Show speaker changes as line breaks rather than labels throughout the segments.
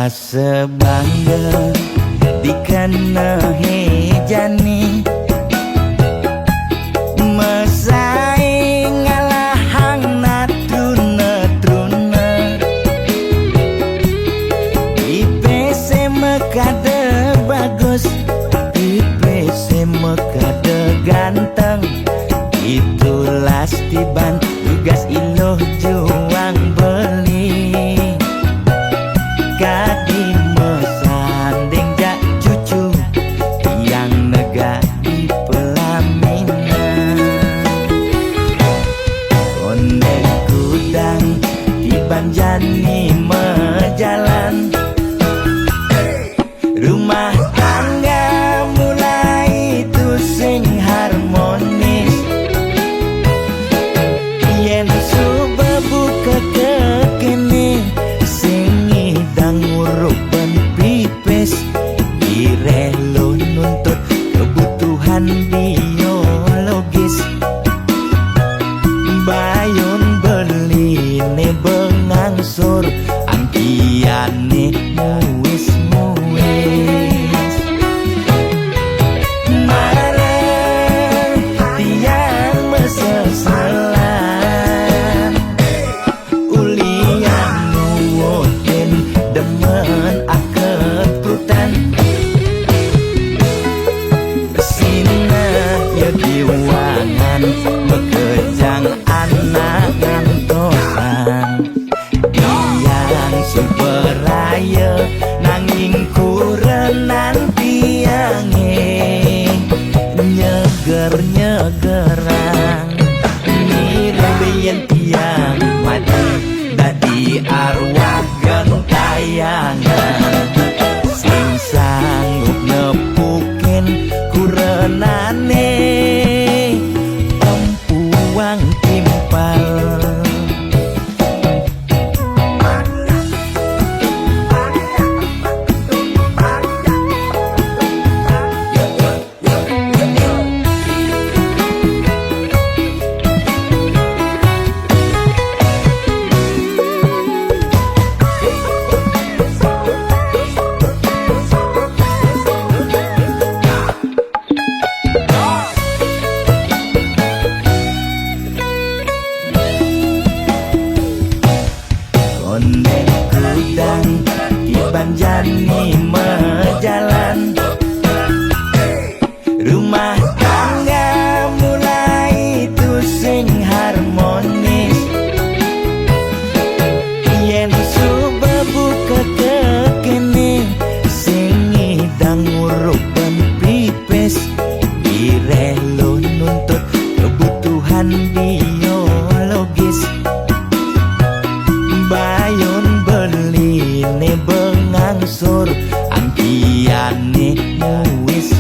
sebangga dikena hejani mesaing ngalahang natruna IPC mekade bagus IPC mekade ganteng itulah tiban tugas iloh juang beli kadi mesanding jak cucu yang nega di pelaminan ondek kudang di banjani mejalan rumah tangga mulai tusing harmonis yen subebuka kekini sing idang nguruk ben pipis direlo nuntut kebutuhan biologis bayun beli ne bengangsur angkiane muis marah tiang meseselan ulian nuwotin demen akeprutan sina ya diwangan bekejang anak ngantosan yang superaya nanging kurenan tiange nyeger-nyegerang nirembeyen tiang mati dadi arwah gentayangan sing sanggup nepukin kurenane empuang timpal ondek kudang di banjani mejalan rumah tangga mulai tusing harmonis yen subebuka kekini sing idang nguruk ben pipis direlo nuntut kebutuhan biologis bayun beli ne bengangsur angkiane muis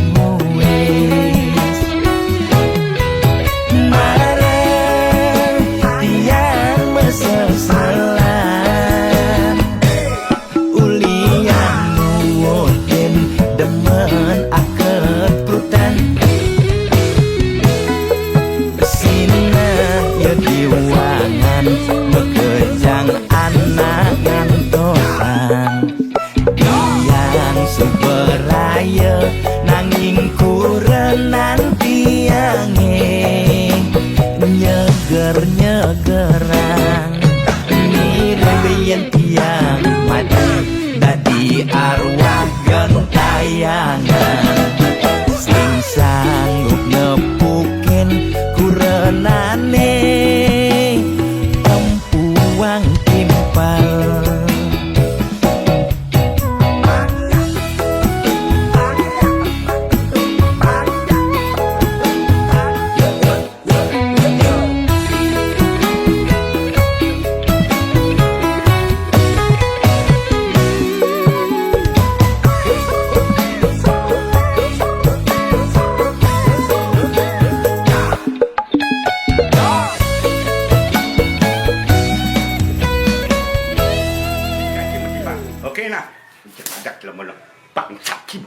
marah tiang meseselan ulian nuwotin demen akeprutan sina ya diwangan bekejang anak ngantosan yang superaya nanging kurenan tiange nyeger-nyegerang nirembeyen tiang mati dadi arwah gentayangan sing sanggup nepukin kurenane empuang timpal
Oke nah, ada lemah pak sakim.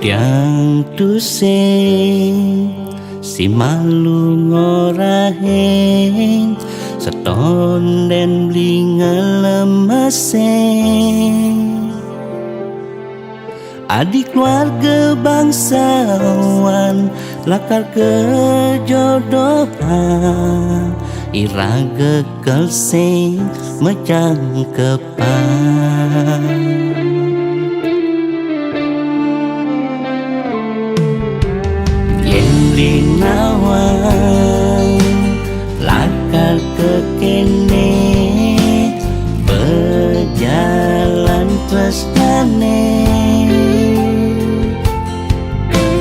Udyang tusing si malu ngoraheng seton den blingelemeseng adik keluarga bangsawan lakar kejodohan iraga kelseng mecang kepan Linawan lakar ke kene berjalan tresnane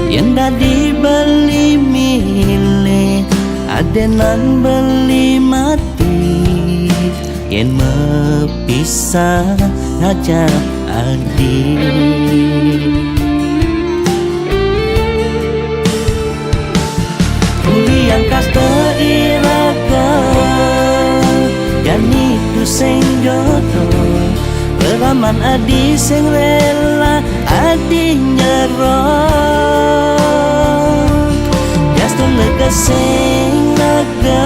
yang dadi beli milih adenan beli mati yang mepisah ngajak adik yang kasta iraga yani tu sing jodoh beraman adi sing rela adi nyerah jaston lega sing naga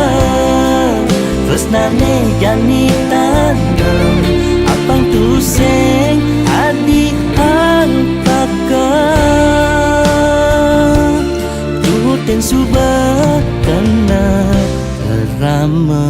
tresnane jani tanam apang tu sing adi angkakan tuhutin subah kena rama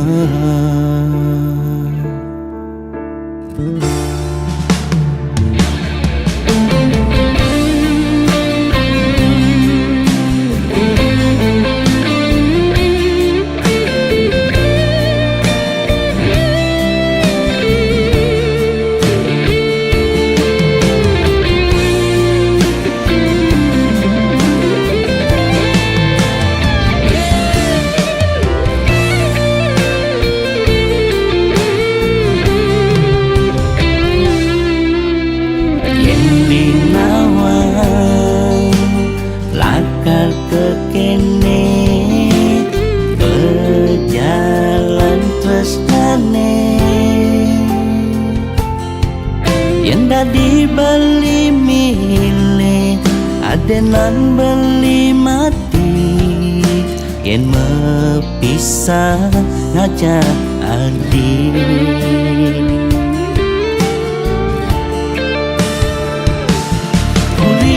berjalan tresnane yang dadi beli milih adenan beli mati yang mepisah ngajak adik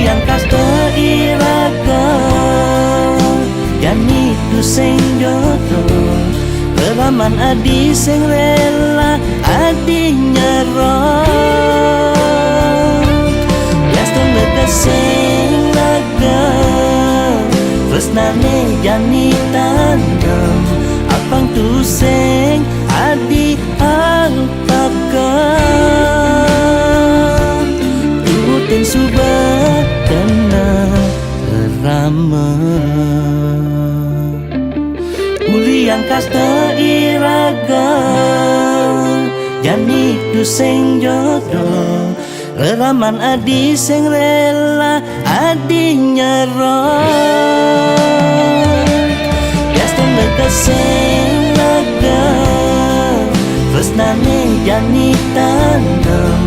yang kasta iraga yani tu sing jodoh beraman adi sing rela adi nyerah jaston lega sing naga tresnane jani tanam apang tu sing adi angkakan tuhutin subah kena rama uli yang kasta iraga jani tu sing jodoh reraman adi sing rela adi nyerah jaston lega sing naga tresnane jani tanam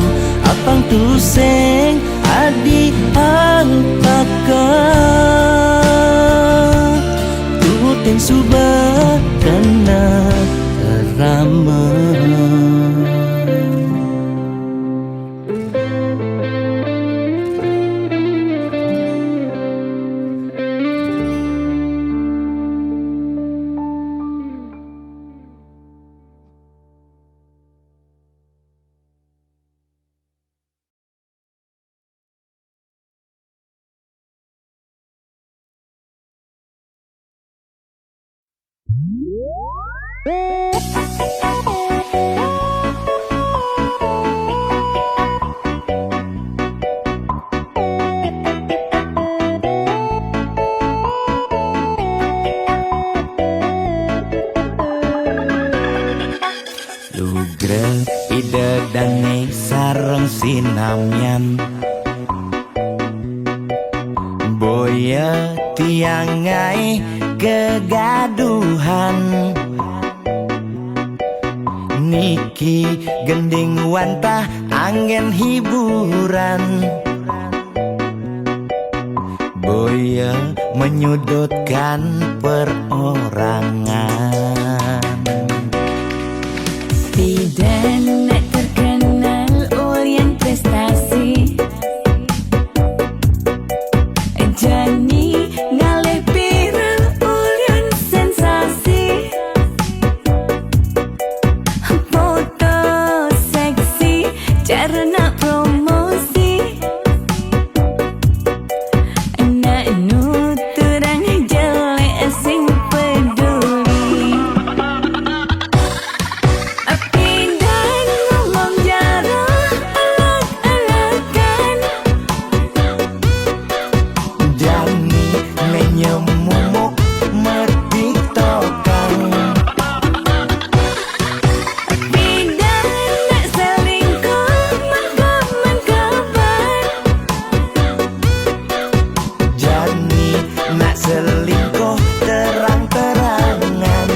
apang tu sing adi angkakan tuhutin subah kena rama ide dane sareng sinamyan boya tiangai kegaduhan niki gending wantah angin hiburan boya menyudutkan perorangan.
Bidan terkenal Orient prestasi Jani ngalih viral Orient sensasi foto seksi cara nak promosi nak nuturang jelek sing peduli Pindah ngomong jarang alak-alakan
Jani menyemumuk metiktokan
Pindah nak selingkuh mangkap-mangkapan
Jani nak selingkuh terang-terangan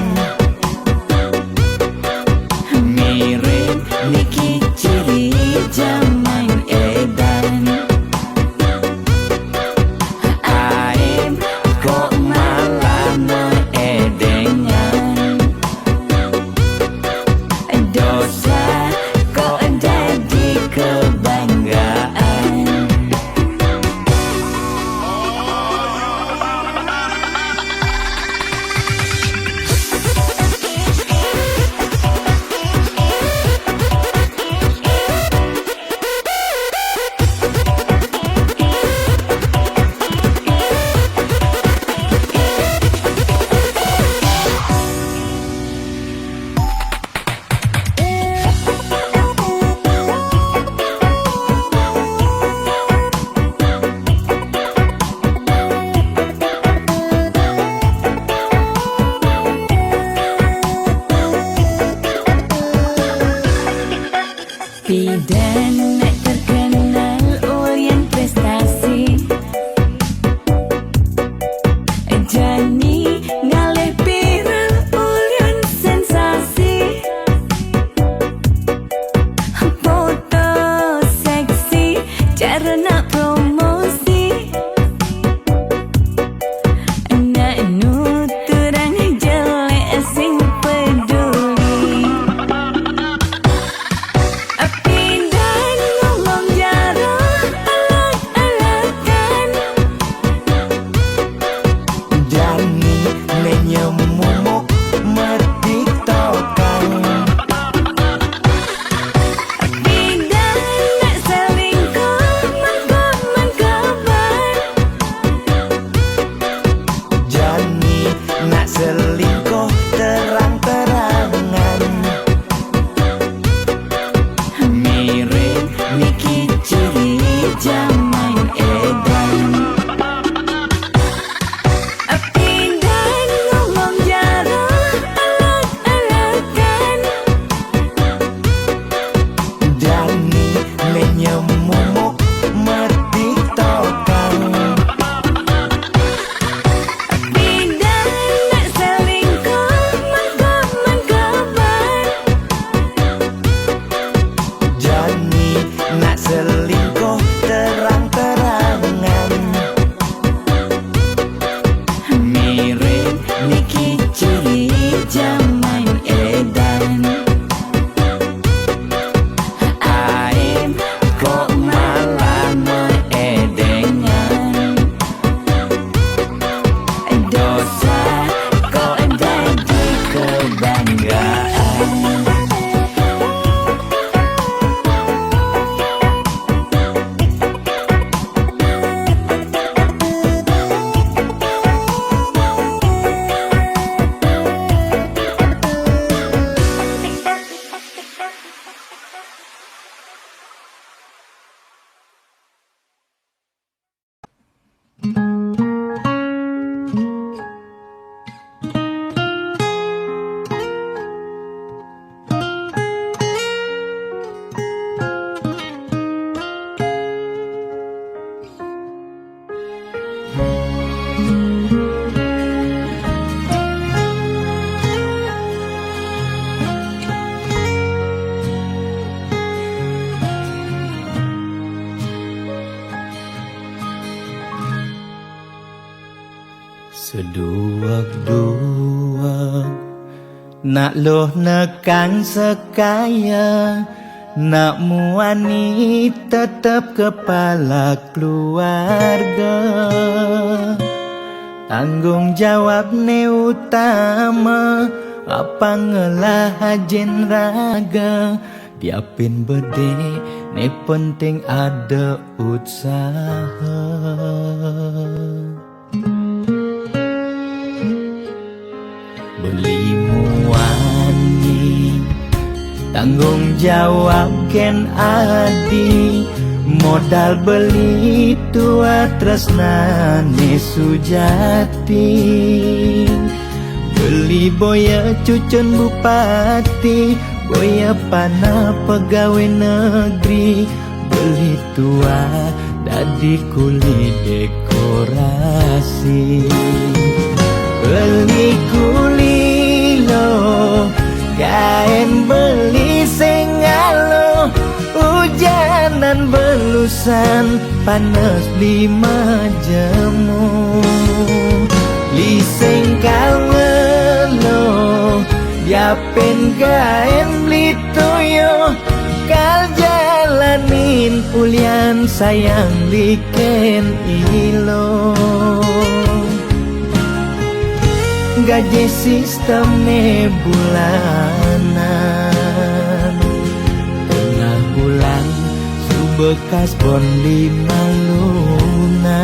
Mirip Niki ciri zaman edan Aib kok malah meedengan Dosa kok jadi kebanggaan Bidan terkenal Orient prestasi Jani ngalih viral Orient sensasi foto seksi cara nak promosi nak nuturang jelek sing peduli Pindah
Seduak-duak nak loh nekang sekaya, nak muani tetap kepala keluarga. Tanggung jawab ne utama, apa ngelah hajen raga. Diapin bede ne penting ada usaha. Beli muani tanggung jawab ken adi, modal beli tua tresnane sujati. Beli boya cucun bupati, boya pana pegawai negeri. Beli tua dadi kuli dekorasi. Beli kuli lo kain beli sengalo, hujanan belusan panas 5 jemu. Liseng kawelo diapen kain beli toyo, kal jalanin ulian sayang liken ilo. Gaji sistem ne bulanan, tengah bulan subekas bon 5 lunan.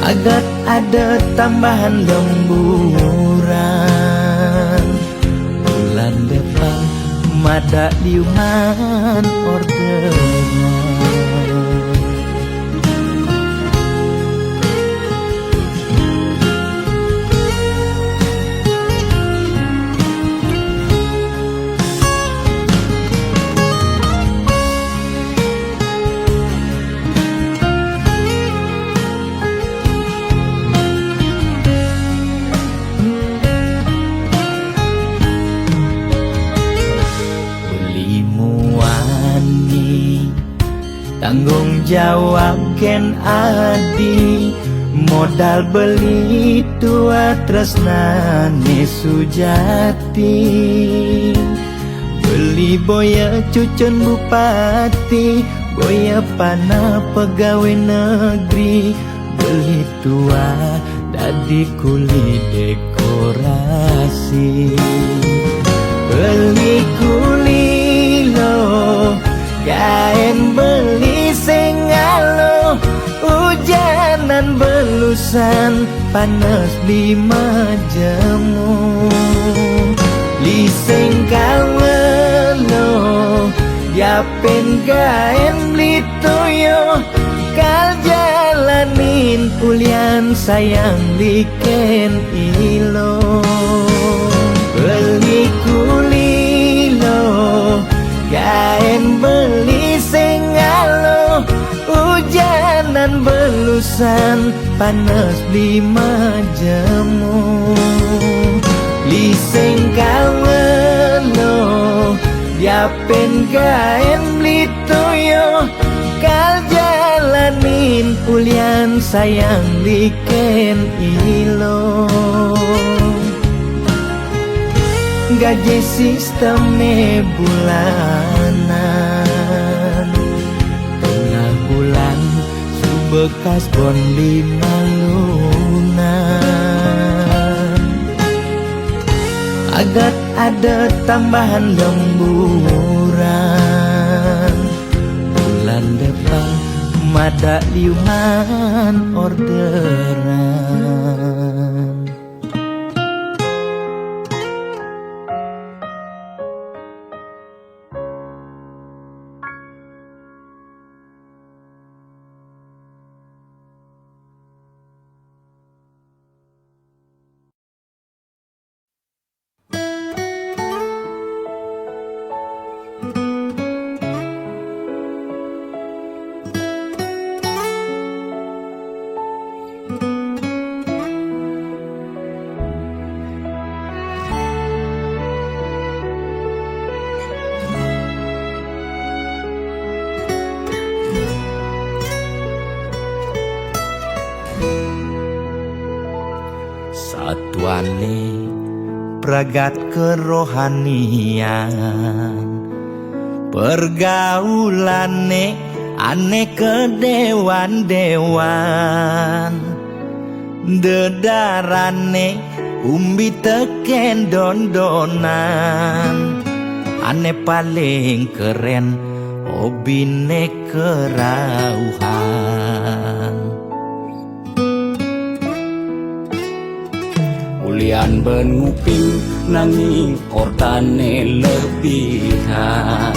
Agat ada tambahan lemburan, bulan depan mada liuman orderan. Tanggung jawab ken adi, modal beli tua tresnane sujati. Beli boya cucun bupati, boya pana pegawai negeri. Beli tua dadi kuli dekorasi. Beli kuli lo kain beli sengalo, hujanan belusan panas 5 jemu. Liseng kawelo diapen kain beli toyo, kal jalanin ulian sayang liken ilo. Beli kuli lo kain beli sengalo, hujanan belusan panas 5 jemu. Liseng kawelo diapen kain beli toyo, kal jalanin ulian sayang liken ilo. Gaji sistem ne bulanan, tengah bulan subekas bon 5 lunan. Agat ada tambahan lemburan, bulan depan mada liuman orderan. kecuali pragat kerohanian. Pergaulane aneh kedewan-dewan, dedarane umbi teken dondonan. Ane paling keren hobine kerauhan. Ulian benuping nanging kortane lebihan.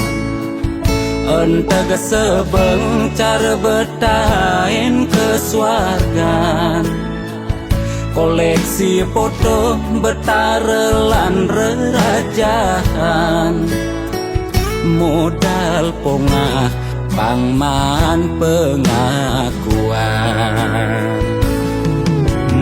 Entega sebeng cara betain kesuargan. Koleksi foto betarelan rerajahan. Modal pongah pangman pengakuan.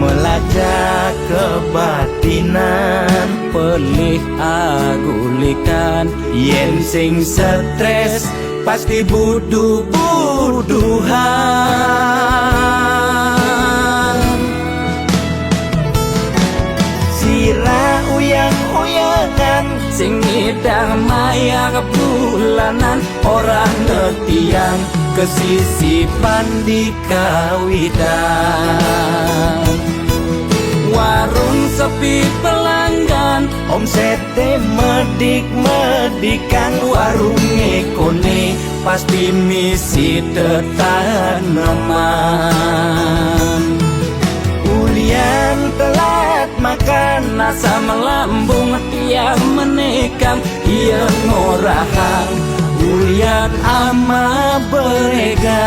Melacak kebatinan, pelih agulikan. Yen sing stres pasti buduh-buduhan. Sira uyang-uyangan, sing ngidang maya kebulanan. Orang ngetiang kesisipan di kawitan. Warung sepi pelanggan, omsete medik-medikan. Warung ekone pasti misi tetaneman. Ulian telat makan, nasa melambung tiang menekang. Ia ngorahang, ulian ama beregan.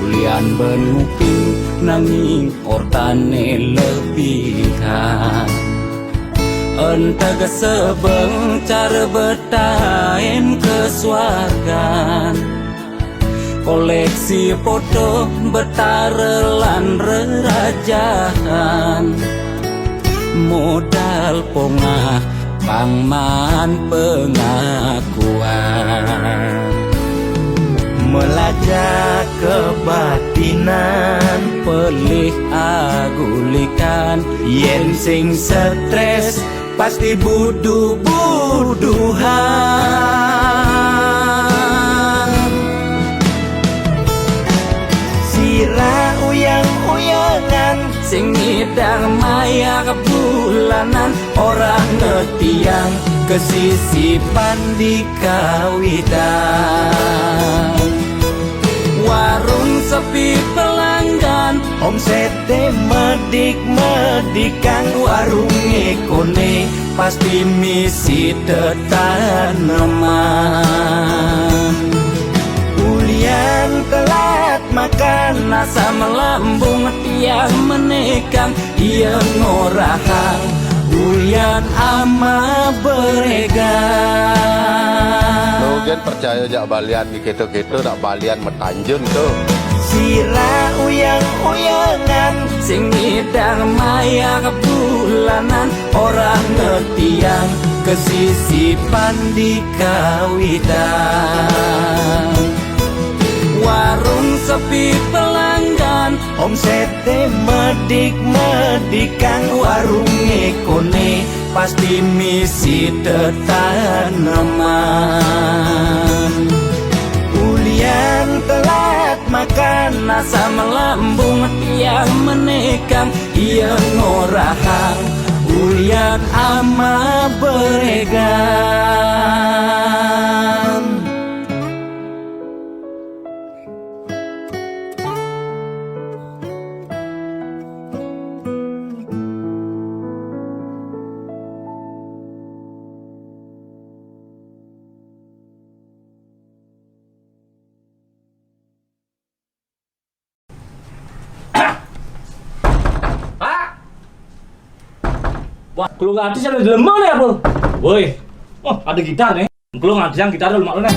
Ulian benuping nanging kortane lebihan. Entega sebeng cara betain kesuargan. Koleksi foto betarelan rerajahan. Modal pongah pangman pengakuan. Melacak kebatinan, pelih agulikan. Yen sing stres pasti buduh-buduhan. Sira uyang-uyangan, sing ngidang maya kebulanan. Orang ngetiang kesisipan di kawitan. Warung sepi pelanggan, omsete medik-medikan. Warung ekone pasti misi tetaneman. Ulian telat makan, nasa melambung tiang menekang. Ia ngorahang, ulian ama beregan.
Mungkin percaya jak balian di keto-keto nak balian metanjun tu.
Sira uyang-uyangan, sing ngidang maya kebulanan. Orang ngetiang kesisipan di kawitan. Warung sepi pelanggan, omsete medik-medikan. Warung ekone pasti misi tetaneman. Ulian telat makan, nasa melambung tiang menekang. Ia ngorahang, ulian ama beregan.
Wah, kalau nggak artis ada lemah nih apa? Woi, oh ada gitar nih. Belum ngajang gitar dulu mak lu nih.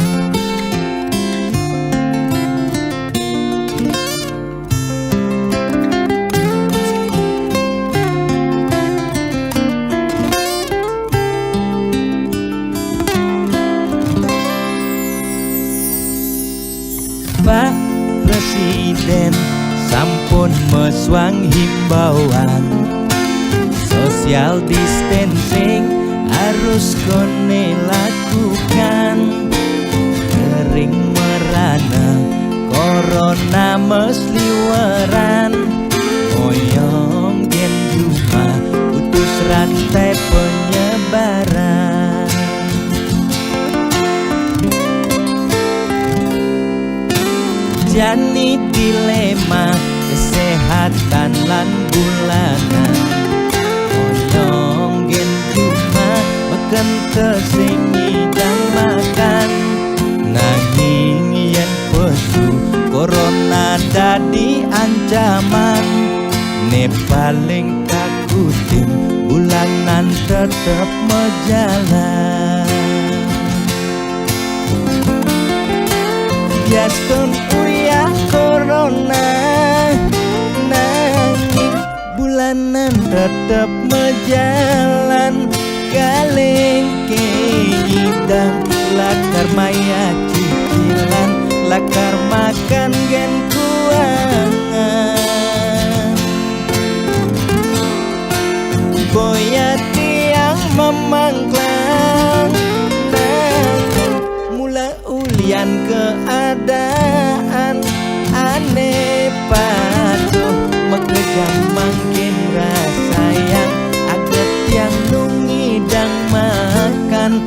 Pak Presiden sampun meswang himbauan social distancing harus kone lakukan. Kering merana corona mesliweran, moyong gen cuma putus rantai penyebaran. Jani dilema kesehatan lan bulanan, moyong gen cuma beken tesingi dan makan. Nanging yen pesu corona dadi ancaman, ne paling takutin bulanan tetep mejalan. Biaston uyah corona, nanging bulanan tetep mejalan. Kaleng keidang lakar maya cicilan, lakar makan gen kuangan. Boya tiang memangklang, nanging mula ulian keadaan. Aneh patuh mekejang makin rasa yang aget yang nungidang makan.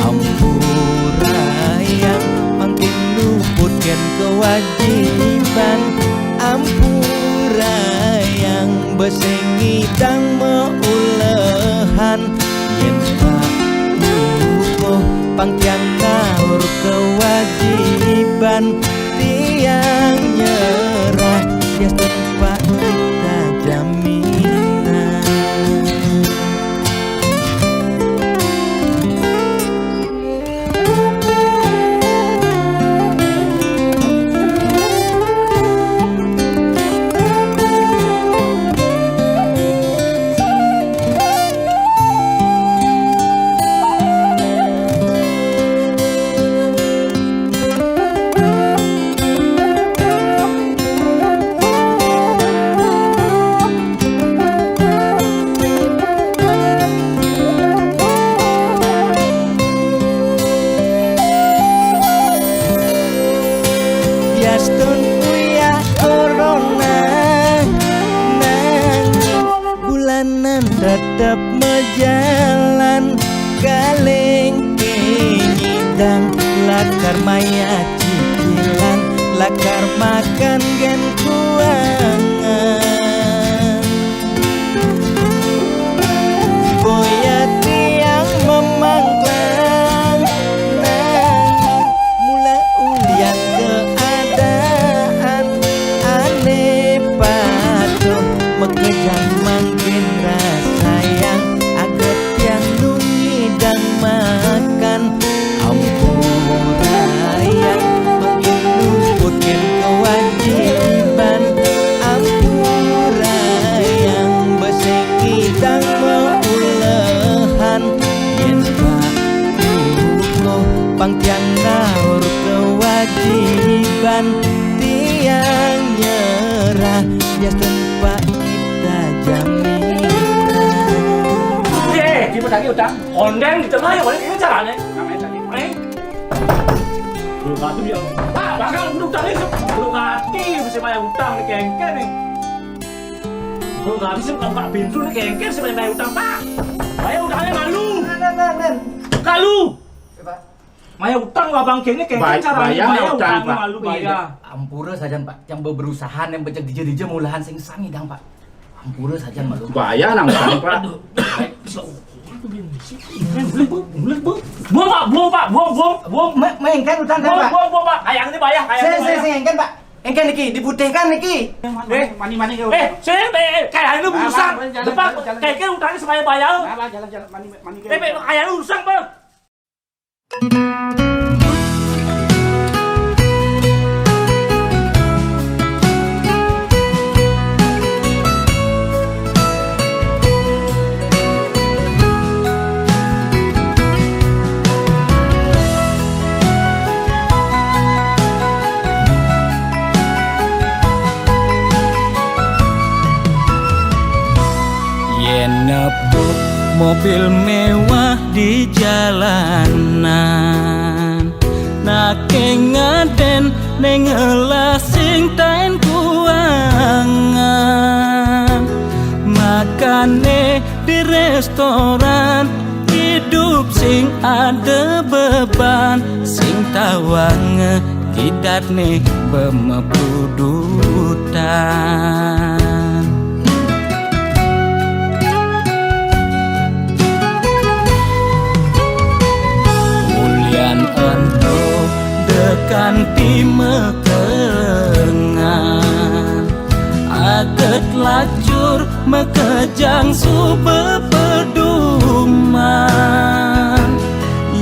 Ampura yang makin luput gen kewajiban. Ampura yang besengidang meulehan. Yen tak lukuh pangtiang naur kewajiban. Tiang nyerah ya tempat kita jaminan. Biaston uyah corona, nanging bulanan tetep mejalan. Kaleng kenyidang lakar maya cicilan, lakar makan gen kuangan. Boya tiang memangklang, nanging mula ulian keadaan. Aneh patuh mekejang makin rasa yang aget yang nungidang makan. Ampura yang makin luput gen kewajiban. Ampura yang besengidang meulehan. Yen tak lukuh pangtiang naur kewajiban. Tiang nyerah ya tempat kita jaminan.
Gimana lagi utang? Kondeng di tengah yang ini caranya. Namanya tadi. Belum mati dia. Pak, bakal utang ini belum mati mesti bayar utang nih kengken nih. Belum mati sih kalau Pak Bintu nih kengken sih bayar utang Pak. Bayar utangnya malu. Kalu. Maya utang abang kengnya kengken caranya bayar utang malu bayar.
Ampura saja Pak, yang berusaha yang becek dije mulahan sing sami dang Pak. Ampura saja malu.
Bahaya nang utang Pak.
Buang Pak, buang.
Mengken utang kan Pak.
Buang Pak, ayang ini bayar, ayang ini bayar.
Saya engken Pak. Engken niki diputihkan niki.
Mani ke.
Saya kayak ini urusan. Depan kayak utangnya supaya bayar.
Jalan mani ke.
Kayak ini urusan Pak.
Yen nepuk mobil mewah di jalanan, nake ngaden neng sing tain kuangan, makane di restoran hidup sing ada beban, sing tawang kidat nih bemepudutan. Ento dekan di mekengan, aget lacur mekejang sube peduman.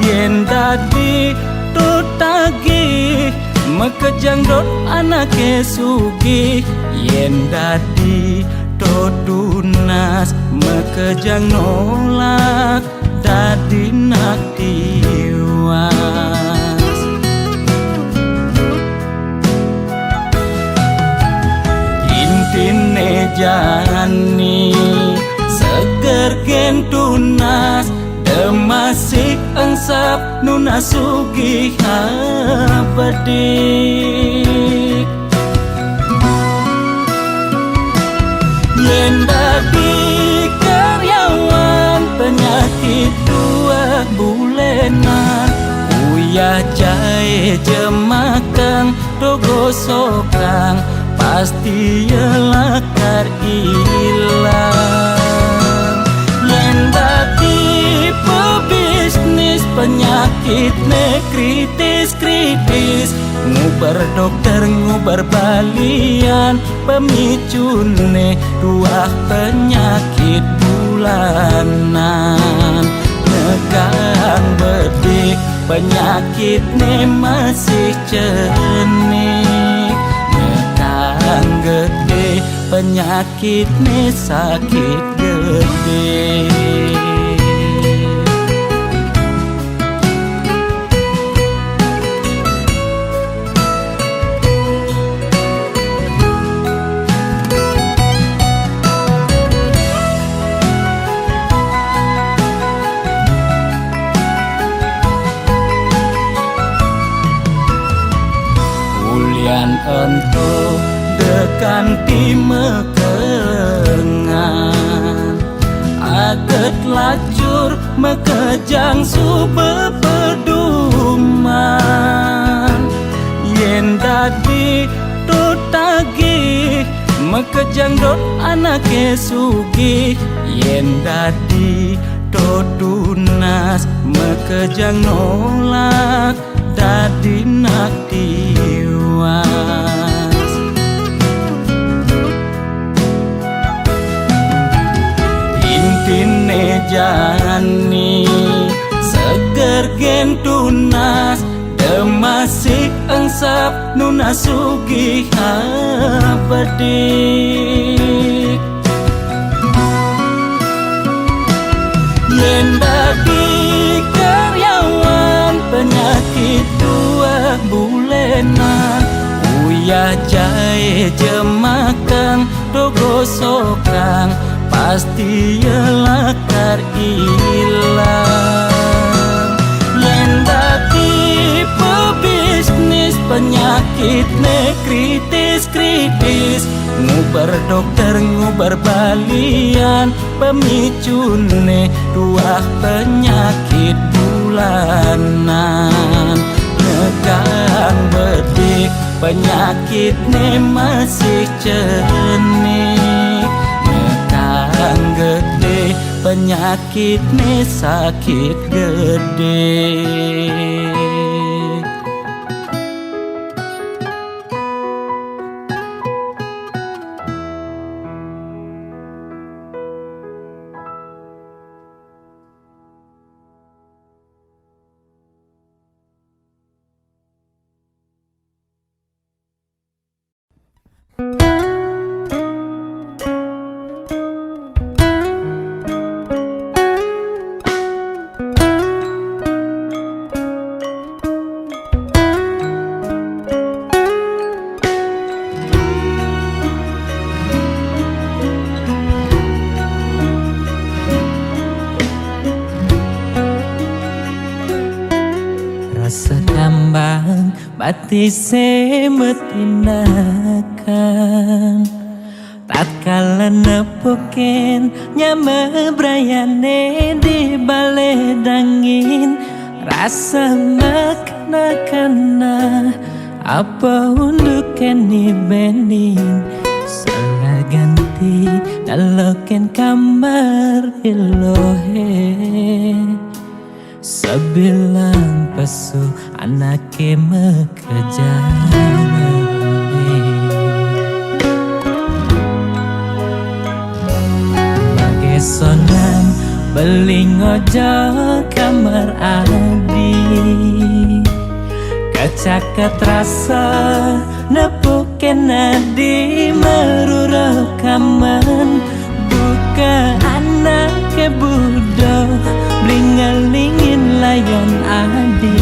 Yen dadi dot tagih mekejang dot anake sugih, yen dadi dot dunas mekejang nolak dadi nak tiwas. Intine jani seger gen tunas, demasik engsap nuna sugih apedik. Yen dadi karyawan penyakit dua bulenan, uyah jahe jemakang dogo sokang, pasti lakar ilang. Yen dadi pebisnis penyakit ne kritis-kritis, ngubar dokter ngubar balian, pemicune dua penyakit bulanan. Negang bedik penyakit ne masih cenik, negang gede penyakit ne sakit gede. Ento dekan di mekengan, aget lacur mekejang sube peduman. Yen dadi dot tagih mekejang dot anake sugih, yen dadi dot dunas mekejang nolak dadi nak tiwas. Intine jani seger gen tunas, demasik engsap nuna sugih apedik. Yen dadi karyawan penyakit dua bulenan, uyah jahe jemakang dogo sokang, pasti lakar ilang. Yen dadi pebisnis penyakit ne kritis-kritis, ngubar dokter ngubar balian, pemicune dua penyakit bulanan. Negang bedik penyakit ne masih cenik, negang gede penyakit ne sakit gede. Rasa kambang batise metinakan tatkala nepukin nyame brayane di bale dangin rasa makna-kana apa untuk keni bening salah ganti daloken kamar ilohe sebilang pesu anake mekejane Bagesonan beling ojo kamar adi kecaket rasa nepuken adi meruro kaman buka anake budo blingelingin layon adi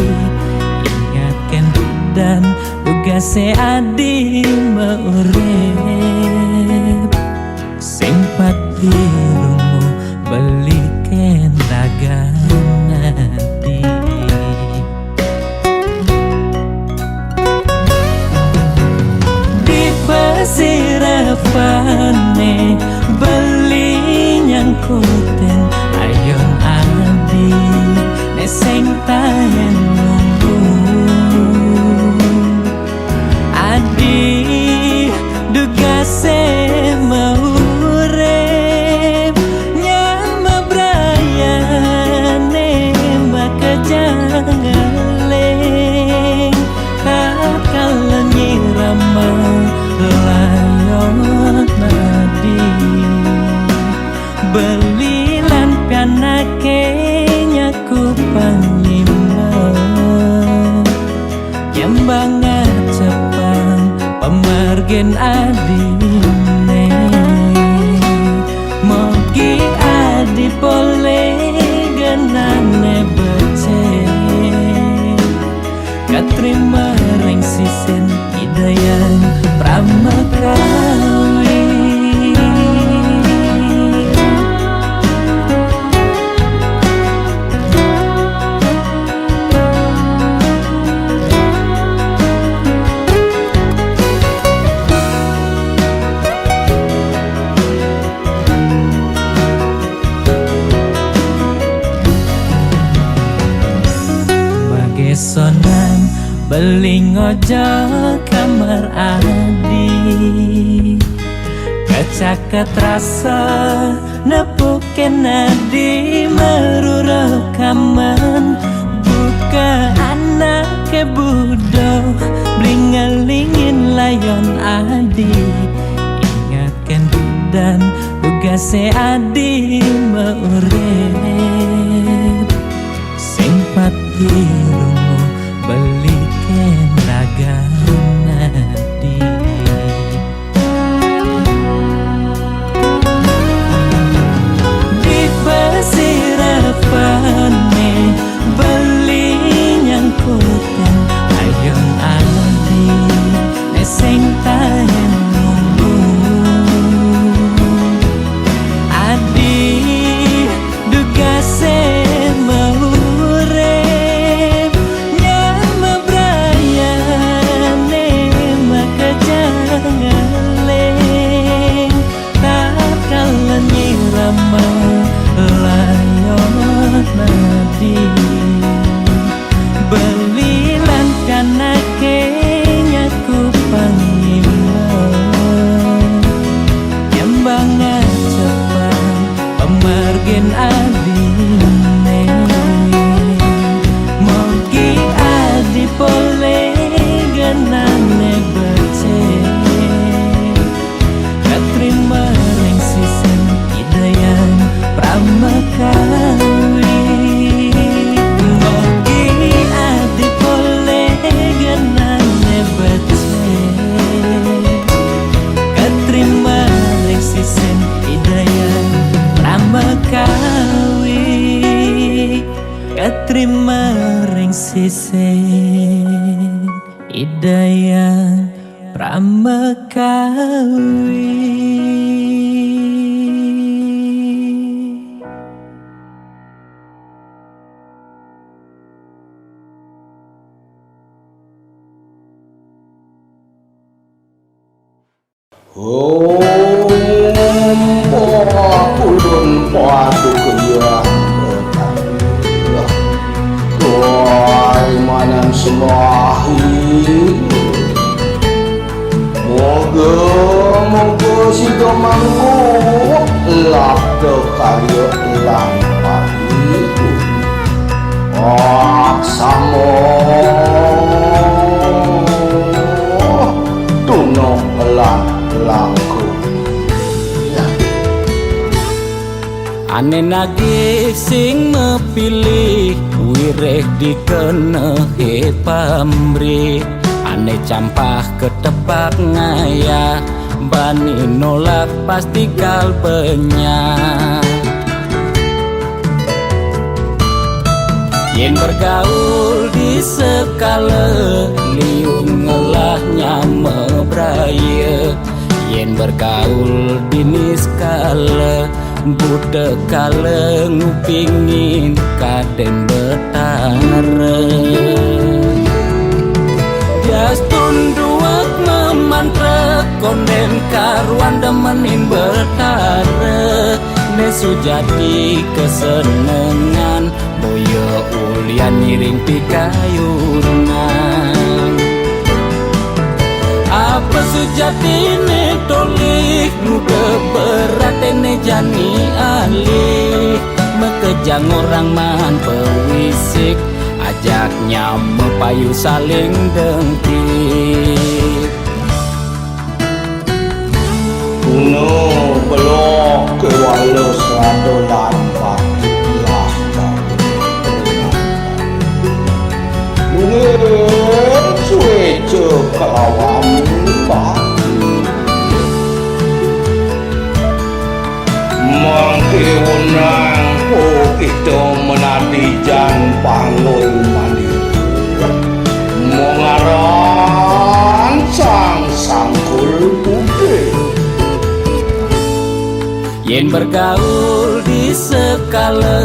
ingatkan dan tugase adi meurip simpati rumu beliken raganadi di pesirapane beli nyangkuten ayon adi neseng tahen nunggu adi dugase maurep nyama brayane makajangeleng kakal nyirama layon nadi belilan pianake nyaku panyima yang banget cepang pemargen adine mogi adi pole genane becek katrima ring sisen hidayan pramakawi Bagesonan beling ojo kamar adi kecaket rasa nepuken adi meruro kaman buka anake budo blingelingin layon adi ingatkan dan tugase adi meurip simpati rumu beliken raganadi di pesirapane beli nyangkuten ayon adi neseng tahen nunggu adi dugase maurep mekawi.
Ulun padu kaya Tuai manam semahi Moga si domangku Lap karya lampari Aksamo Tunok langku
Ane nagih sing mepilih wireh dikenehe pamrih. Ane campah ketepak ngaya bani nolak pasti kalbenya. Yen bergaul di sekala liung ngelahnya mebraya. Yen bergaul di niskala budak kala ngupingin kaden betara. Jas tunduak memantra konden karuan demenin betara. Nesu jadi kesenengan boyo ulian niring pikayunan. Apa sejatine tolik muda beratene jani alih. Mekejang orang man pewisik ajaknya mepayu saling dengki.
Kuno belok ke walau serado lampat lah mungkin suwe kalawam baki mangke wenang kita menadi jan pangoy mandi mengaran sang sangkul putih.
Yen bergaul di sekala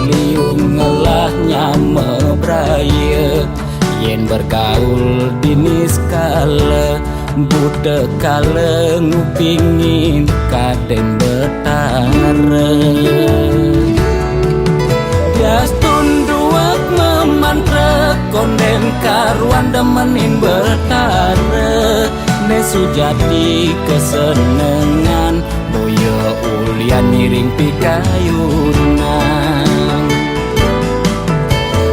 liung ngelahnya mebraya. Yen bergaul di niskala budak kala ngupingin kaden betara. Jas tunduak memantra konden karuan demenin betara. Nesu jadi kesenengan boyo ulian miring pikayunan.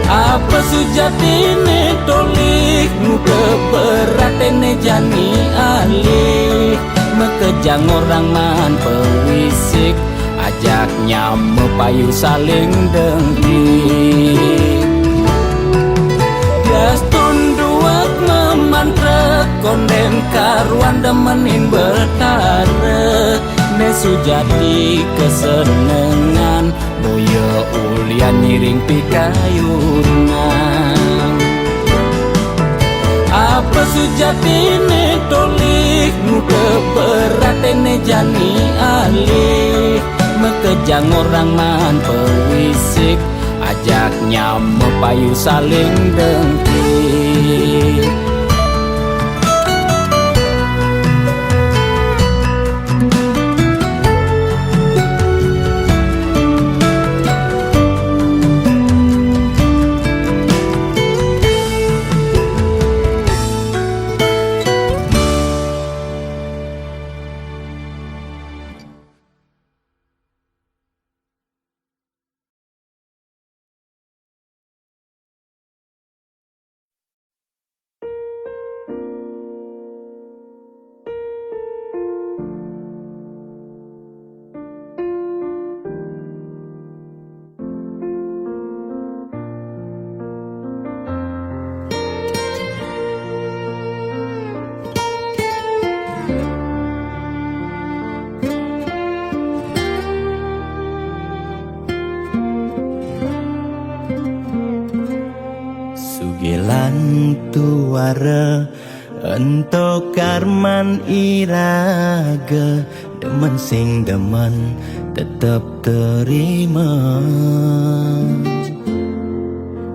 Apa sujatine tolik muda beratene jani alih. Mekejang orang man pewisik ajaknya mepayu saling dengki. Jas tunduak memantra konden karuan demenin betara. Nesu jadi kesenengan boyo ulian miring pikayunan. Apa sujatine tolik muda beratene jani alih. Mekejang orang man pewisik ajaknya mepayu saling dengki. Sugilan tuara Untuk karman iraga demen sing demen tetep terima.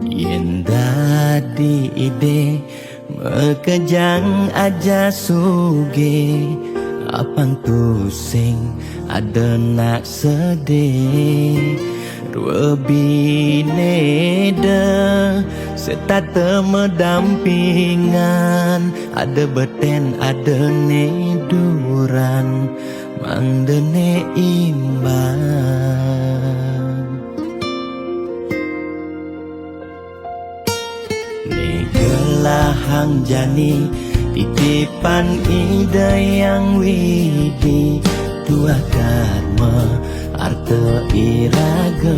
Yen dadi ide mekejang aja suge apang tusing ada nak sedih dua bineda serta temedampingan ada beten ada neduran mandene imbang negelahang jani titipan ide yang widi dua karma arte iraga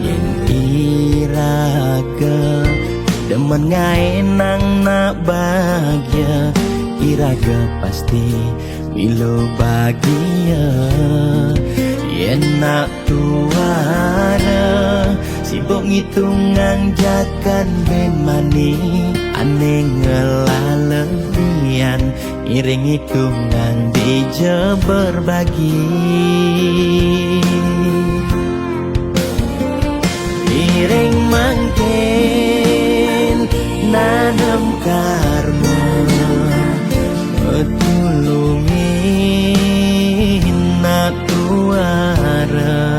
yen iraga demen ngaenang nak bahagia iraga pasti milo bahagia yen nak tuara sibuk ngitungan jakan ben mani aneh ngelalebian iring hitungan dija berbagi iring mangkin nanam karma tulungin nak tuara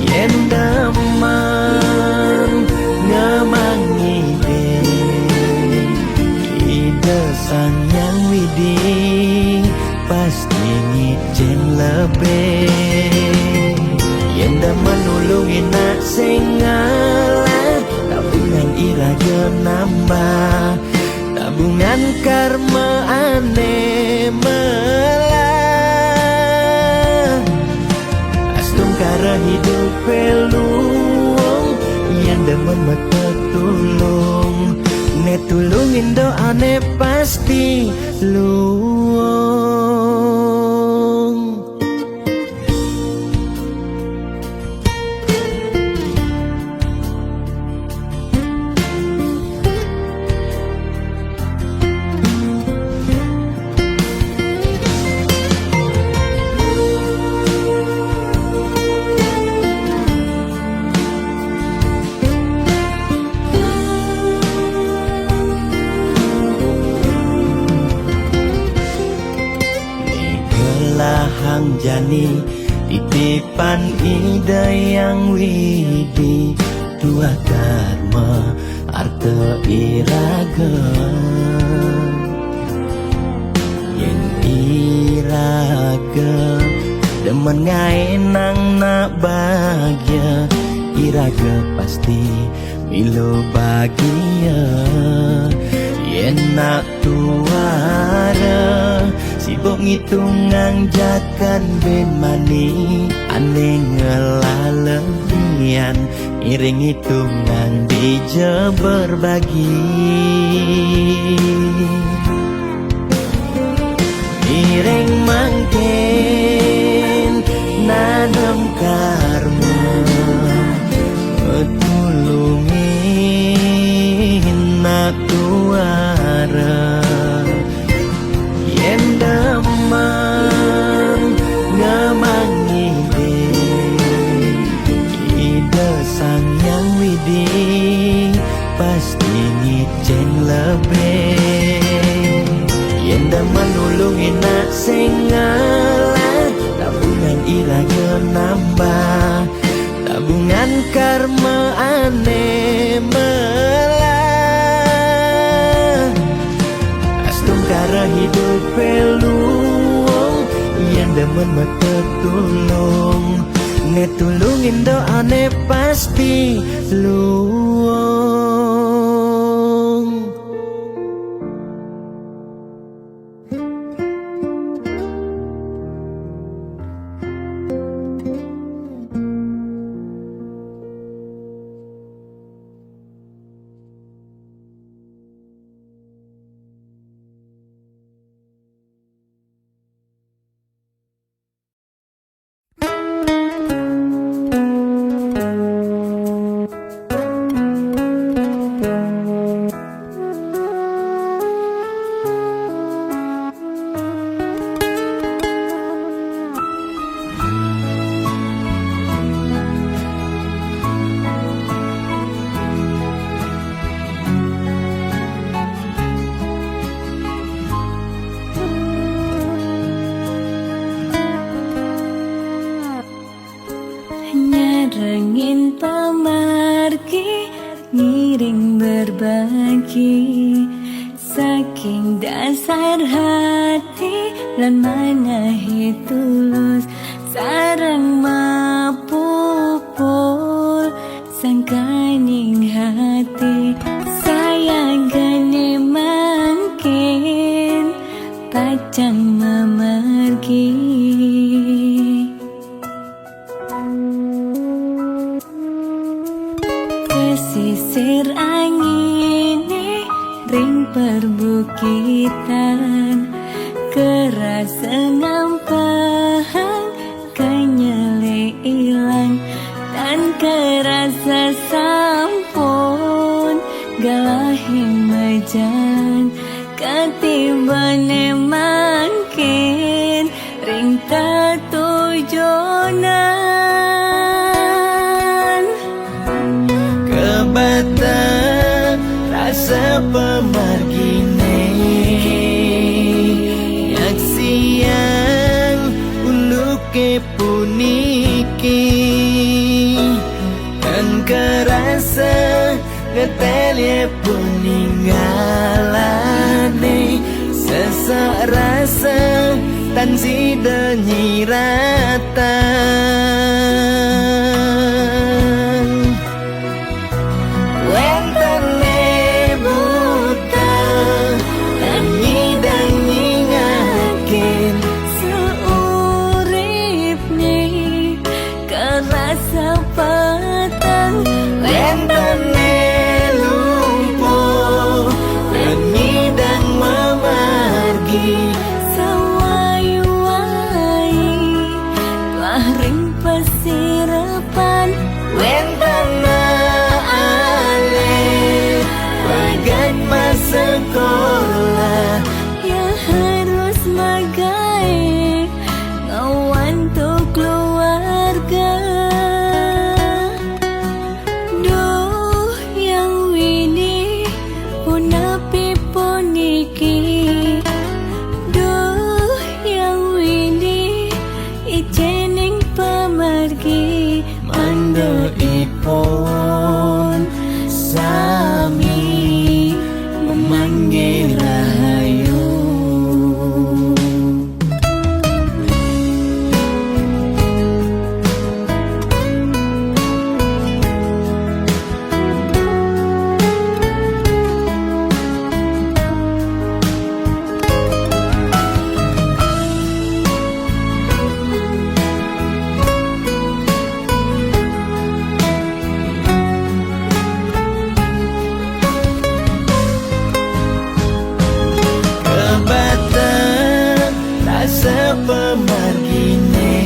yen daman ngemangi ide sang yang widi pasti ngicen lebih yen daman nulungin nak sengalah tabungan iraga nambah tabungan karma aneh melah astung kara hidup peluang yang demen mata tulung ne tulungin doane pasti luang. Hang jani titipan ide yang widi dua karma arte iraga yen iraga demen ngaenang nak bahagia iraga pasti milo bahagia yen nak tuara sibuk ngitungan jakan ben mani aneh ngelalebian iring hitungan dija berbagi iring mangkin nanam karma tulungin nak tuara yen daman ngemangi ide sang yang widi pasti ngicen lebih yen daman nulungin nak sengalah tabungan iraga nambah tabungan karma aneh melah astung kara hidup peluang yang demen mata tulung ne tulungin doane pasti luang.
berbagi saking dasar hati lan manahi tulus sareng mapupul sangkaning hati sayang gane mangkin pacang memergi. Pesisir angin ring perbukitan kerasa ngampang kanyele ilang dan kerasa sampun galahi majan ketibane mangkin ring tatujonan
Kebata rasa pemargine yak siang uluke puniki dan kerasa ngetelye peninggalane sesak rasa tan sida nyiratan wentene buta dan nyidang nyingakin
seurip nih kerasa petang
wentene lumpuh dan nyidang memargi
sawai-wai telah ring pesirapan
wentana ale bagat masa sekolah
ya harus magai ngawan tuh keluarga. Duh yang wini punapi puniki, duh yang wini ijening pemargi
mando ipon sami memanggil rahayu. Kebatan rasa pemargine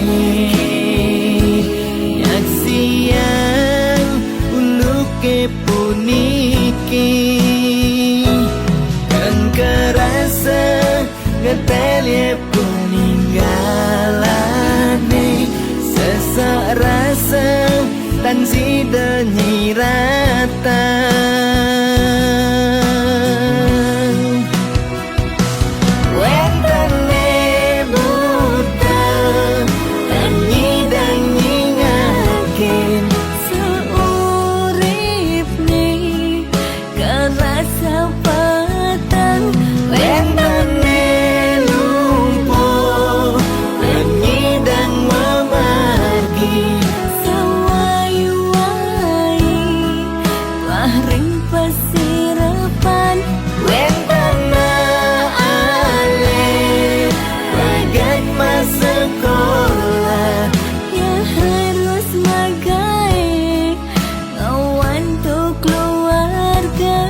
yak siang uluke puniki kan kerasa ngetelye peninggalane sesak rasa tan sida nyiratan wentene buta dan nyidang nyingakin
seurip nih kerasa petang
wentene lumpuh dan nyidang memargi
sawai-wai telah ring pesirapan
wentana ale bagat masa sekolah
ya harus magai ngawan tuh keluarga.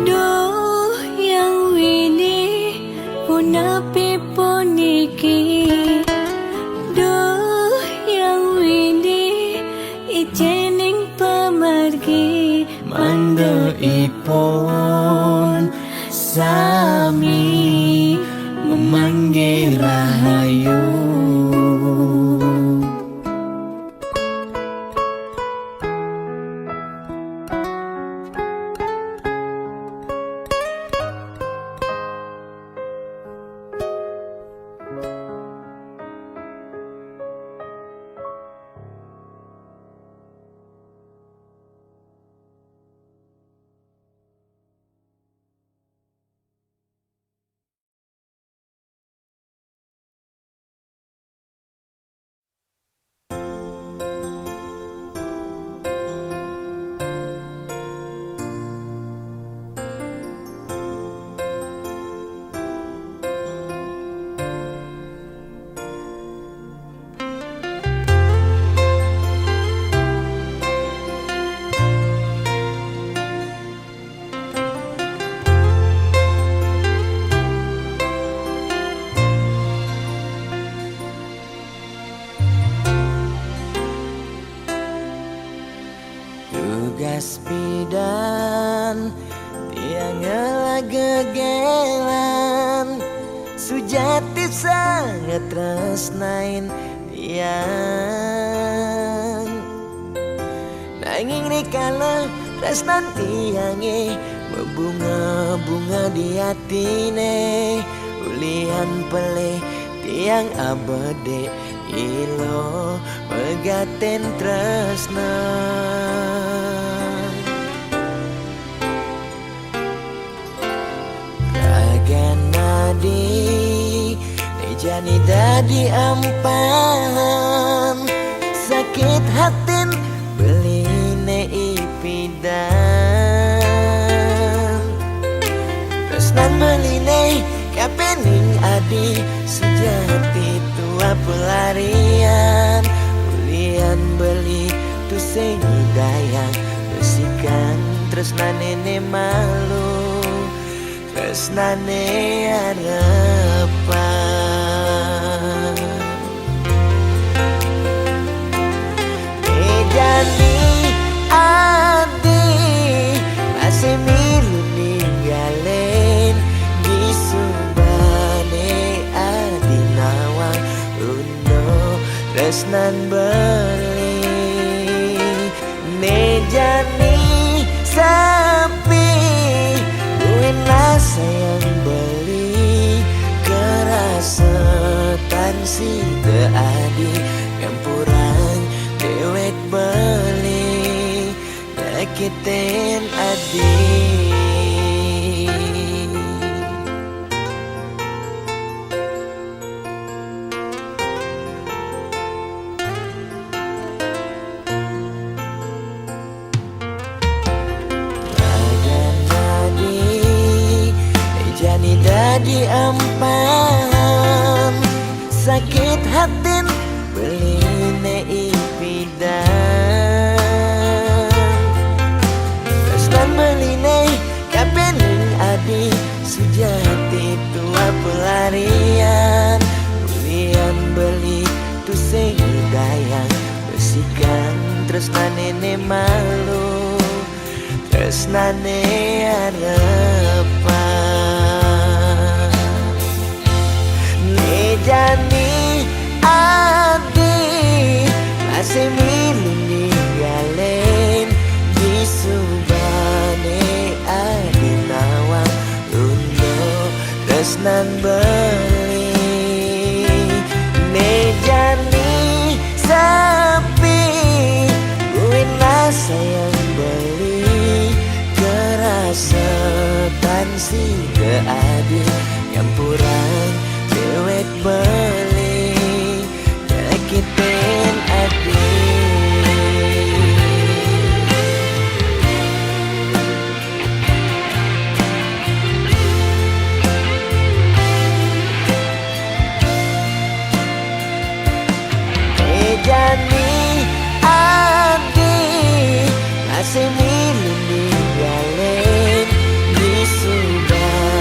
Duh yang wini punapi puniki, duh yang wini ijening pemargi
mando ipon sami memanggil rahayu. gegelan Sujati sangat tresnain tiang Nanging rikala tresnan tiange Berbunga-bunga di hatine Ulian pelih tiang abade Ilo megaten tresna Nadi Nejani dadi ampahan Sakit hatin beline ipidan Tresnan beline kapening adi Sejati tua pelarian Ulian beli tu sengi dayang Besikan tresnan nene malu Tresnane harapan Mejani adi masih milu ninggalen Di subane adi nawang uno tresnan beli Mejani sapi Buinlah sayang beli Kerasetan si teadi Ngampurang dewek beli Nyakitin adi Dadi ampahan Sakit hatin beline ipidan Tresnan beline kapening adi Sujati tua pelarian Ulian beli tu sengi dayang Besikan tresnan nene malu Tresnane harapan Nejani adi masih milu ninggalen Di subane adi nawang uno tresnan beli Nejani sapi buinlah sayang beli Kerasetan si keadi Ngampurang dewek beli Nyakitin adi Mejani adi masih milu ninggalen Di subang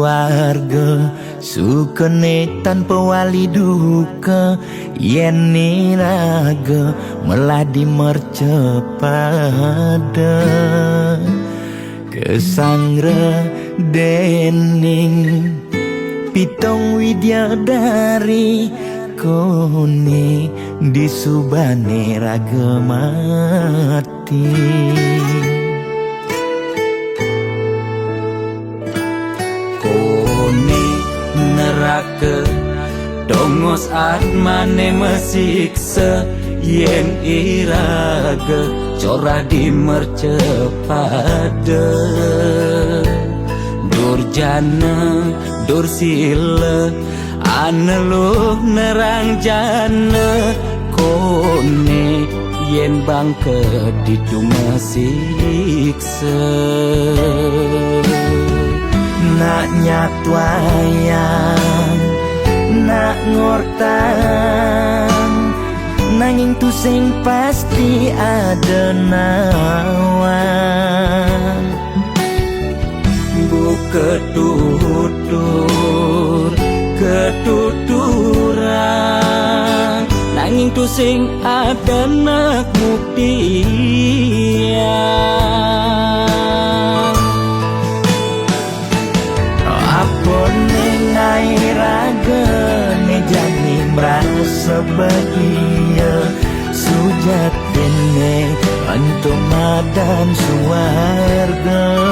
suarga sukene tanpa wali duka yen niraga meladi mercepada kesangra dening pitong widyadari kone disubane raga mati kone neraka dongos atmane mesiksa yen iraga corah di mercepada durjana dursila aneluh nerang jana kone yen bangke diduma siksa nak nyatwayang nak ngortang nanging tu sing pasti ada nawan ketutur ketuturan nanging tu sing ada nak buktian apa nengai raga ne jani merasa bahagia sujatene antum madan suarga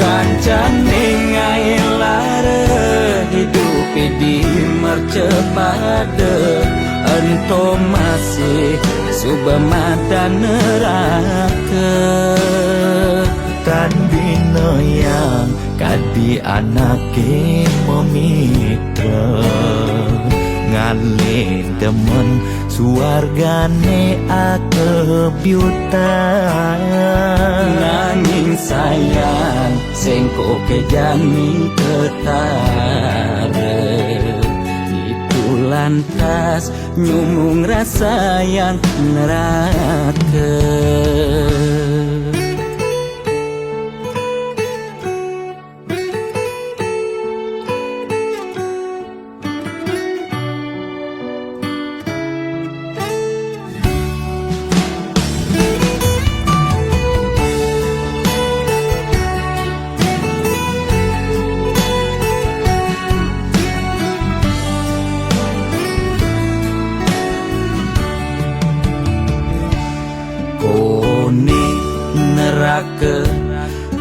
kancane ngai lara hidup di mercepada ento masih subamata neraka tan bino yang kadi anake memitra ngalih demen suargane akebyutan nanging sayang sengko kejani ketara itu lantas nyumung rasa yang neraka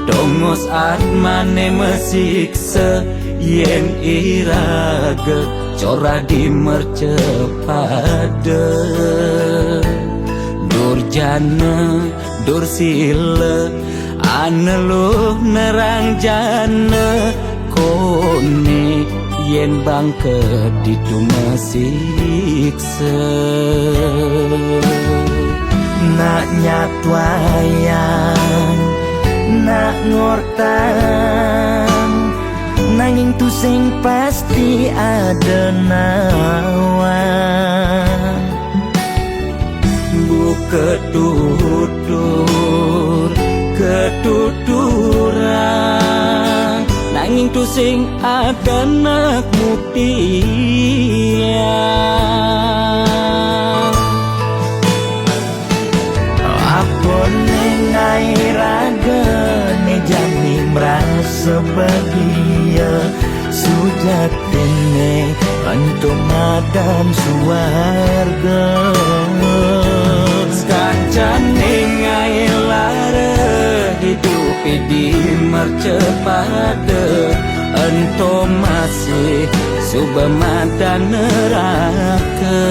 dongos atmane mesiksa yen iraga corah di mercepada durjana dursila aneluh nerang jana kone yen bangke diduma siksa nak nyatwayang nak ngortang nanging tu sing pasti ada nawan ketutur ketuturan nanging tu sing ada nak buktian apa nengai raga ne jani merasa bahagia sujatene antum madan suarga kancane ngai lara hidup di mercepada ento masih subamata neraka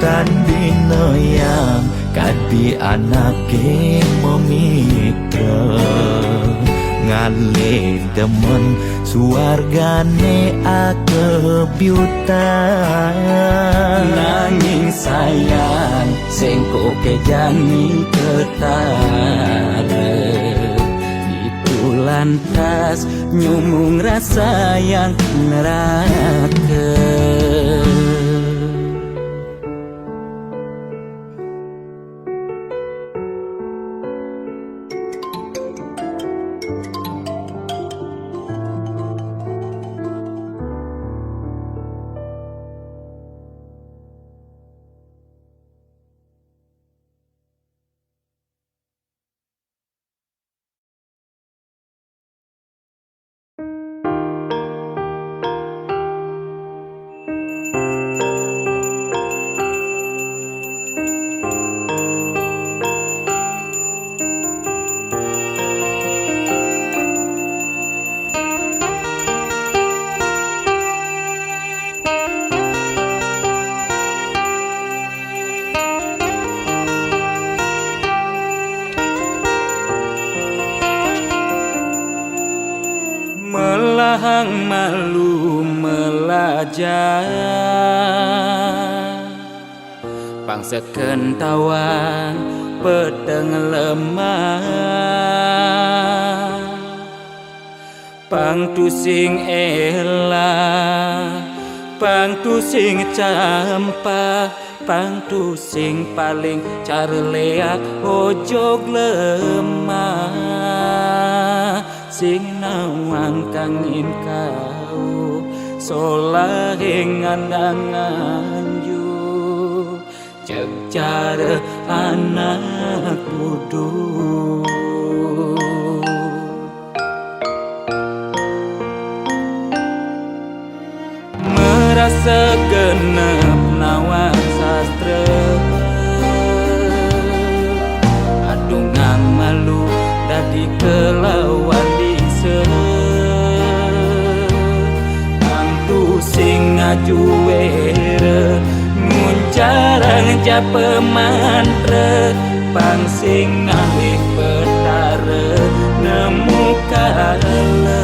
tan bino yang kadi anake memitra ngalih demen suargane akebyutan nanging sayang sengko kejani ketara itu lantas nyumung rasa yang neraka melahang malu melajah bangsa kentawan pedang lemah pang tu sing elah pang tu sing campa pang tu sing paling carleak ojog lemah sing nawang kangin kau solahing andangan yu cek cara anak duduk merasa genep nawang sastra adungang malu dadi kelawan dise angtu sing ngajuwere nguncarang japa mantra pang sing ngalih petara nemu kale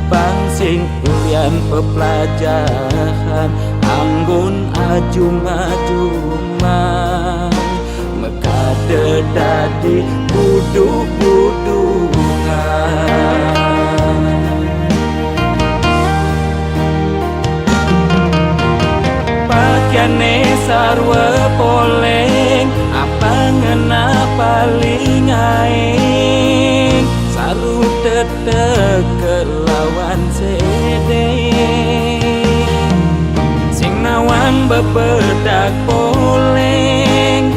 pang sing ulian pepelajaran anggun ajum-ajuman mekade dadi buduk-budungan pakaiane sarwa poleng apa ngena paling aing saru tetek kelawan sede sing nawan bebedak poleng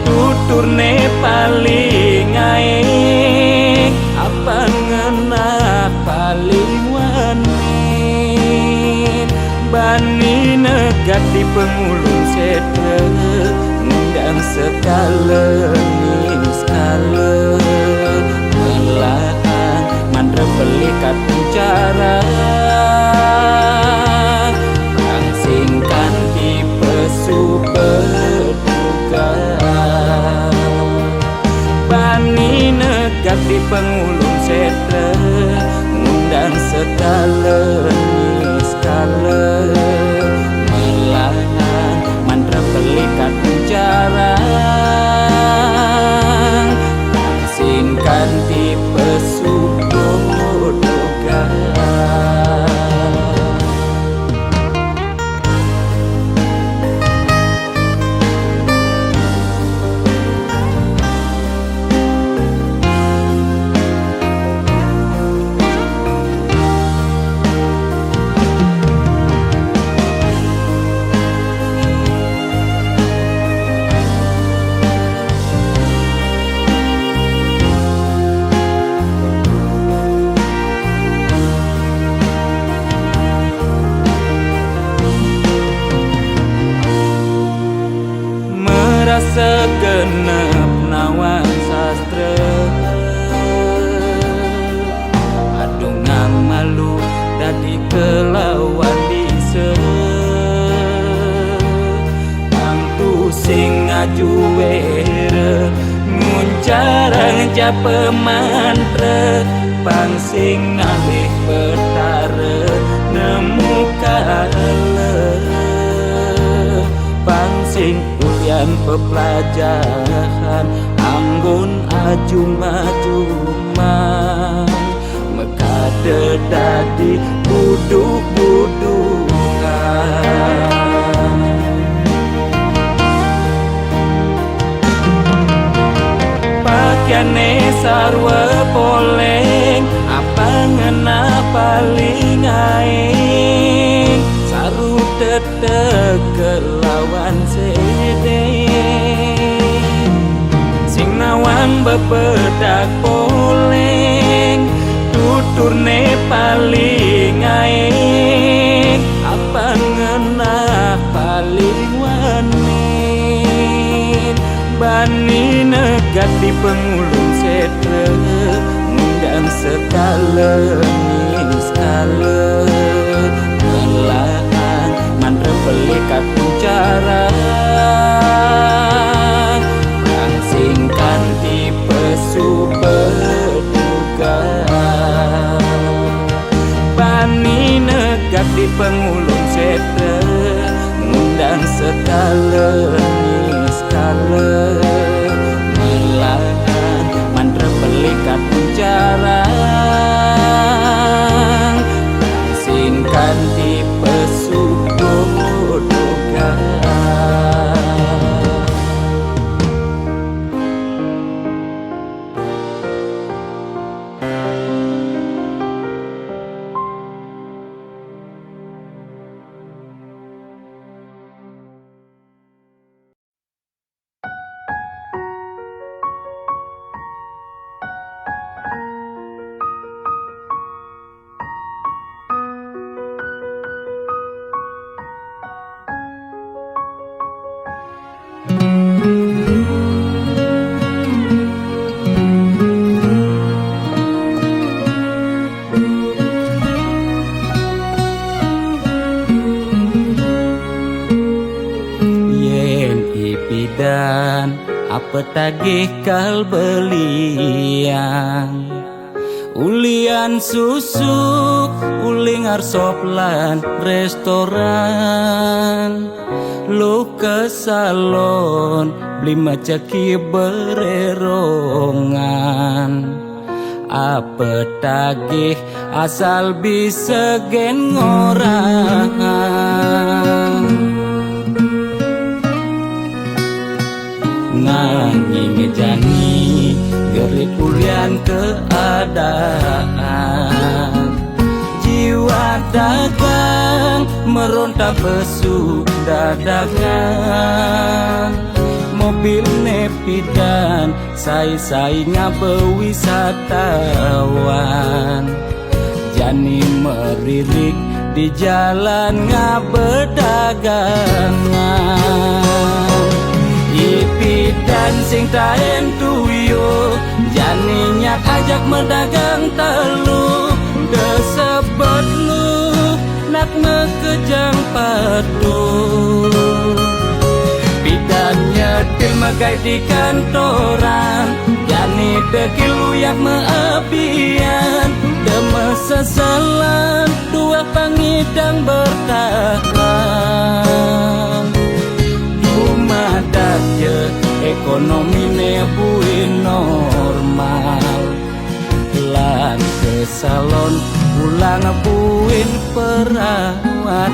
tuturne paling aing apa ngena paling wanin bani negat di pengulung sede ngundang sekala niskala melahan mandra belikat bicara rangsingkan di pesu berduga bani negat di pengulung setre ngundang segala niskala melahan mandra belikat bicara rangsingkan di pesu berduga segenep nawang sastra adungang malu dadi kelawan dise angtu sing ngajuwere nguncarang japa mantra pang sing ngalih petara nemu kale pang sing ulian pepelajaran anggun ajum-ajuman mekade dadi buduk-budungan pakaiane sarwa poleng apa ngena paling aing saru tetek kelawan sede sing nawang bebedak poleng tuturne paling aing apa ngena paling wanin bani negat di pengulung setre ngundang sekala niskala melahan mandra belikat bicara rangsingkan di pesu berduga di pengulung sete ngundang sekala skala melahan mantra pelikat penjarang singkan di pesugodogan. Dan apa tagih kal belian ulian susu uling arsoplan restoran lu ke salon beli macaki bererongan apa tagih asal bisa gen ngorang nanging ngejani geri kulian keadaan jiwa dagang meronta besu dadakan mobil nepidan sai-sainya bewisatawan jani meririk di jalan ngabedagangan ipi dan sing taen tuyo janinya ajak medagang telu desebet lu nak mekejang padu bidan nyetil megai di kantoran jani dekil uyak meabian demes sesalan dua pangidang bertahan madaknya ekonomi nebuin normal lan ke salon pulang buin perawatan.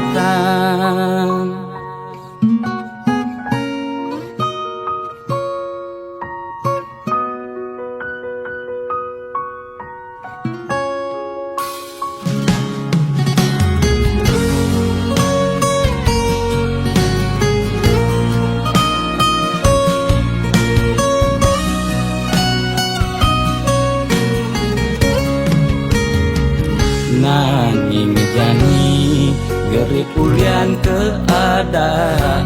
Nanging jani geri kulian keadaan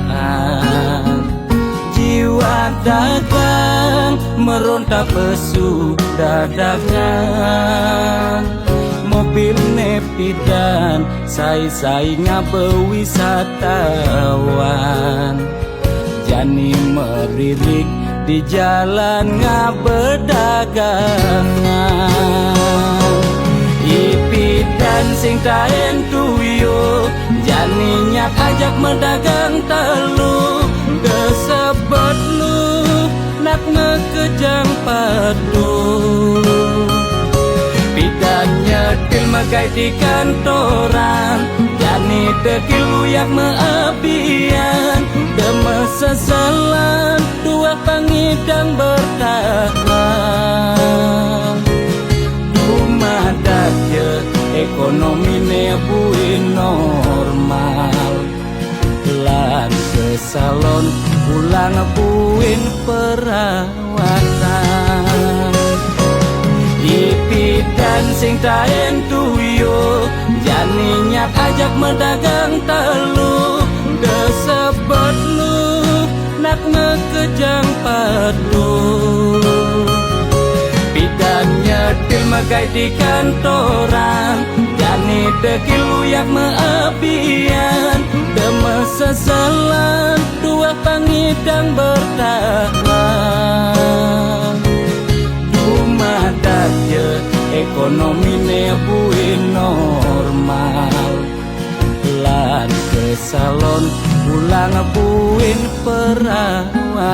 jiwa dagang meronta pesu dadakan mobil nepidan sai-sainya bewisatawan jani meririk di jalan ngabedagangan ipi dan sing taen tuyo janinya ajak medagang telu desebet lu nak ngekejang padu bidan nyetil megai di kantoran jani dekil uyak meabian demes sesalan dua pangidang bertahan madaknya ekonomi nebuin normal lan ke salon pulang buin perawatan ipi dan sing taen tuyo janinya ajak medagang telu desebet lu nak ngekejang padu bidan nyetil megai di kantoran jani dekil uyak meabian demes sesalan dua pangidang bertahan madaknya ekonomi nebuin normal jalan ke salon, pulang buin perawatan.